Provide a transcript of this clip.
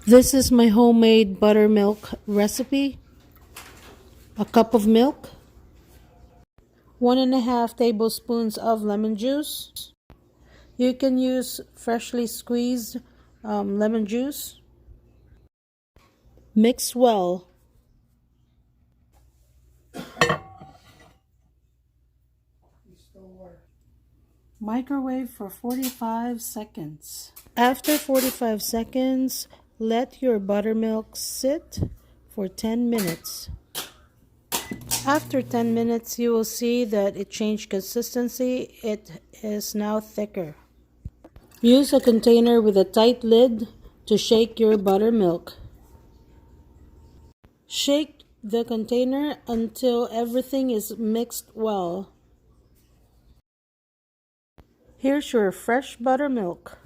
This is my homemade buttermilk recipe. A cup of milk, 1.5 tablespoons of lemon juice. You can use freshly squeezed lemon juice. Mix well. Microwave for 45 seconds. After 45 seconds, let your buttermilk sit for 10 minutes. After 10 minutes, you will see that it changed consistency. It is now thicker. Use a container with a tight lid to shake your buttermilk. Shake the container until everything is mixed well. Here's your fresh buttermilk.